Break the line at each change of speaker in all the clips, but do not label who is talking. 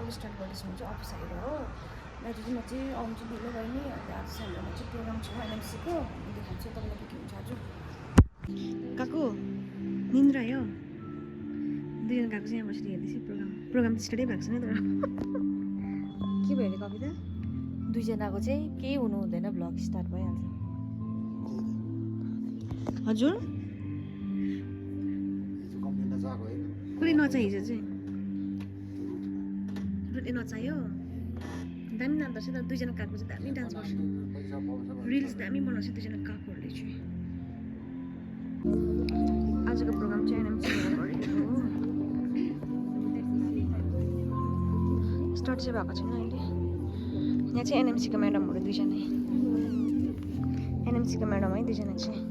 Programme start गर्दैछु भने चाहिँ अफिस आएर हो दाजुमा चाहिँ आउँछु ढिलो भयो नि अन्त आज चाहिँ हाम्रोमा चाहिँ प्रोग्राम छ एनएमसीको देखाउँछु तपाईँलाई के हुन्छ आज काकु निन्द्रा आयो दुईजना गएको चाहिँ यहाँ बसेर हेर्दैछु प्रोग्राम स्टार्टै भएको छैन तर के भयो अरे कविता दुईजनाको चाहिँ केही हुनु हुँदैन भ्लग स्टार्ट भइहाल्छ हजुर कुनै नचाहिँ हिजो चाहिँ रुटी नचाहियो दामी नाच्दो रहेछ त दुईजना काकु चाहिँ दामी डान्स गर्छ रिल्स दामी बनाउँछ दुईजना काकुहरूले चाहिँ आजको प्रोग्राम चाहिँ एनएमसीमा गरेको हो स्टार्ट चाहिँ भएको छैन अहिले यहाँ चाहिँ एनएमसीको म्याडमहरू दुईजना एनएमसीको म्याडम है दुईजना चाहिँ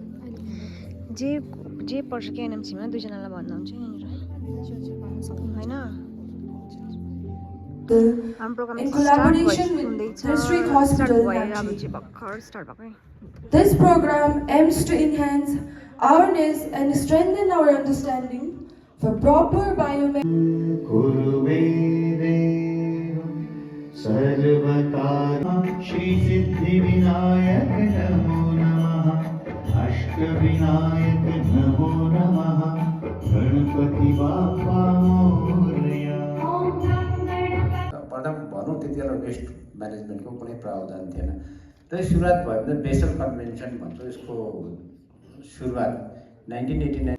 जे पर्छ कि एनएमसीमा दुईजनालाई भन्दा हुन्छ यहाँनिर होइन हाम्रो प्रोग्राम स्टार्ट भएकै
This program aims to enhance awareness and strengthen our understanding for proper
Shri Siddhi Vinayak Namo Namaha Ashtavinayak Namo Namaha Ganapati Bappa Moria
प्रथम भनौँ त्यतिबेला वेस्ट म्यानेजमेन्टको कुनै प्रावधान थिएन र सुरुवात भयो भने बेसल कन्भेन्सन भन्छ यसको सुरुवात 1989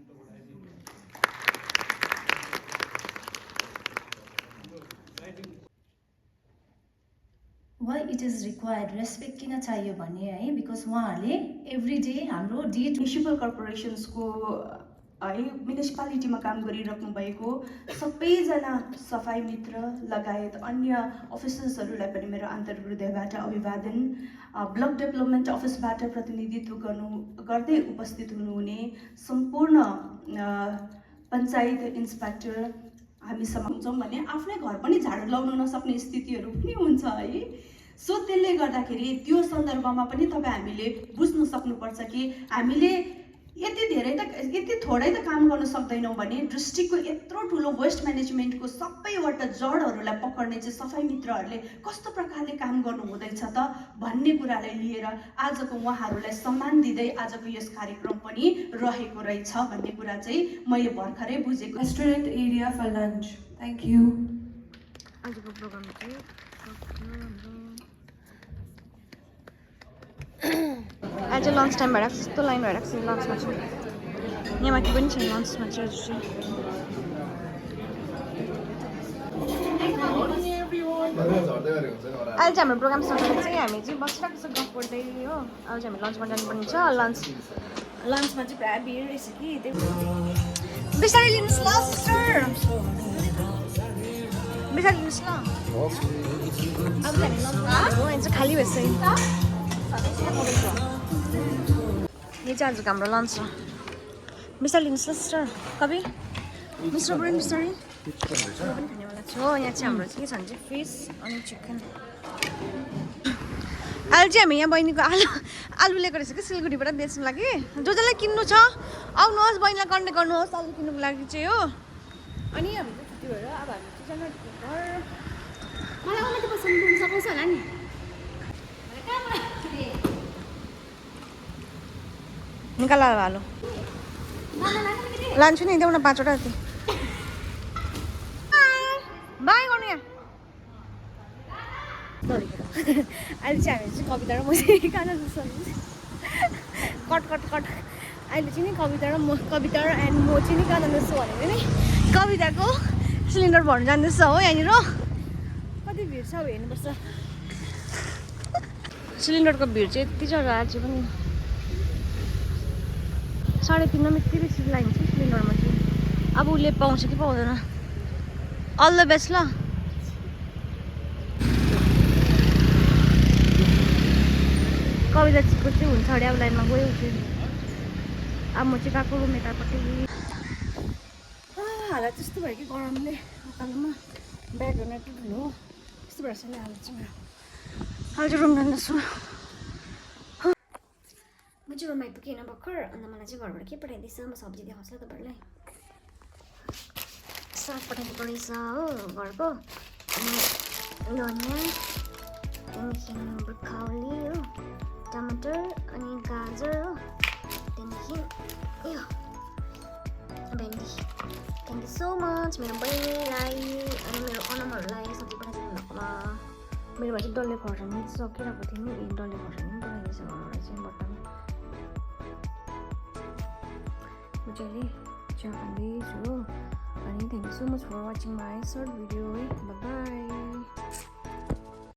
Why it is required respect किन चाहियो भने है बिकज उहाँहरूले एभ्री डे हाम्रो म्युनिसिपल कर्पोरेसन्सको है म्युनिसिपालिटीमा काम गरिराख्नु भएको सबैजना सफाई मित्र लगायत अन्य अफिसर्सहरूलाई पनि मेरो आन्तरिक हृदयबाट अभिवादन ब्लक डेभलपमेन्ट अफिसबाट प्रतिनिधित्व गर्दै उपस्थित हुनुहुने सम्पूर्ण पञ्चायत इन्सपेक्टर हामी समाउँछौँ भने आफ्नै घर पनि झाडु लगाउन नसक्ने स्थितिहरू पनि हुन्छ है सो त्यसले गर्दाखेरि त्यो सन्दर्भमा पनि तपाईँ हामीले बुझ्न सक्नुपर्छ कि हामीले यति थोरै त काम गर्न सक्दैनौँ भने डिस्ट्रिक्टको यत्रो ठुलो वेस्ट म्यानेजमेन्टको सबैवटा जडहरूलाई पक्र्ने चाहिँ सफाई मित्रहरूले कस्तो प्रकारले काम गर्नु हुँदैछ त भन्ने कुरालाई लिएर आजको उहाँहरूलाई सम्मान दिँदै आजको यस कार्यक्रम पनि रहेको रहेछ भन्ने कुरा चाहिँ मैले भर्खरै बुझेको
Restaurant area for lunch. Thank you.
आजको प्रोग्राम चाहिँ आज लन्च टाइम भइरहेको छ यस्तो लाइन भइरहेको छ लन्चमा चाहिँ यहाँ माथि पनि छ लन्चमा चाहिँ हजुर चाहिँ अहिले चाहिँ हाम्रो प्रोग्राम सकेर चाहिँ हामी चाहिँ बसिरहेको छ गफ गर्दै हो अब चाहिँ हामी लन्चमा जानुपर्ने छ लन्चमा चाहिँ पुरा भिड रहेछ कि त्यही बिस्तारै लिनुहोस् ल सिस्टर बिस्तारै लिनुहोस् ल अब चाहिँ हामी लन्चमा हो यहाँ चाहिँ खाली भएछ यो चाहिँ आजको हाम्रो लन्च हो बिस्तारै लिनुहोस् ल सिस्टर कवि मिस्टर बुढी बिस्तारै पनि खानेवाला छु हो यहाँ चाहिँ हाम्रो चाहिँ के छ भने चाहिँ फिस अनि चिकन अहिले चाहिँ हामी यहाँ बहिनीको आलु ल्याएको रहेछ कि सिलगढीबाट बेच्नु लागि जसलाई किन्नु छ आउनुहोस् बहिनीलाई कन्ट्याक्ट गर्नुहोस् आलु किन्नुको लागि चाहिँ हो अनि हामी चाहिँ छुट्टी भएर अब हामी चाहिँ घर मलाई आउनु पसन्द सघाउँछ होला नि निकाल हालो लान्छु नि देऊ न 5 वटा जति बाई गर्नु यहाँ अहिले चाहिँ हामी चाहिँ कविता र म चाहिँ खाना जस्तो कट अहिले चाहिँ नि कविता र एन्ड म चाहिँ नि खाना जस्तो भनेको नि कविताको सिलिन्डर भर्नु जाँदैछ हो यहाँनिर कति भिड छ अब हेर्नुपर्छ सिलिन्डरको भिड चाहिँ यति छ आज पनि 3:30 मा यति बेसी लाइन छ सिलिन्डरमा चाहिँ अब उसले पाउँछ कि पाउँदैन अल द बेस्ट ल कविता चिको चाहिँ हुन्छ अरे अब लाइनमा गयो उठ्यो अब म चाहिँ गएको रुम यतापट्टि हालत त्यस्तो भयो कि गरमले उकालोमा ब्यागहरू यति ठुलो त्यस्तो भएर चाहिँ हालत चाहिँ मेरो अहिले चाहिँ रुम जाँदैछु म चाहिँ रुम आइपुगेँ होइन भर्खर अन्त मलाई चाहिँ घरबाट के पठाइदिएछ म सब्जी देखाउँछु ल तपाईँहरूलाई साग पठाइदिएको रहेछ हो घरको अनि धनिया त्यहाँदेखि ब्रोकोली हो टमाटर अनि गाजर हो त्यहाँदेखि यो भेन्डी थ्याङ्क यू सो मच मेरो बहिनीलाई अनि मेरो अनमहरूलाई सब्जी पठाइदिनु भएकोमा मेरोमा चाहिँ डल्ले खोर्सानी सकिरहेको थियो नि डल्ले खोर्सानी पनि पठाइदिएछ घरबाट चाहिँ बट्टामा म चाहिँ अहिले चिया खाँदैछु हो अनि thank you so much for watching my short video है बाई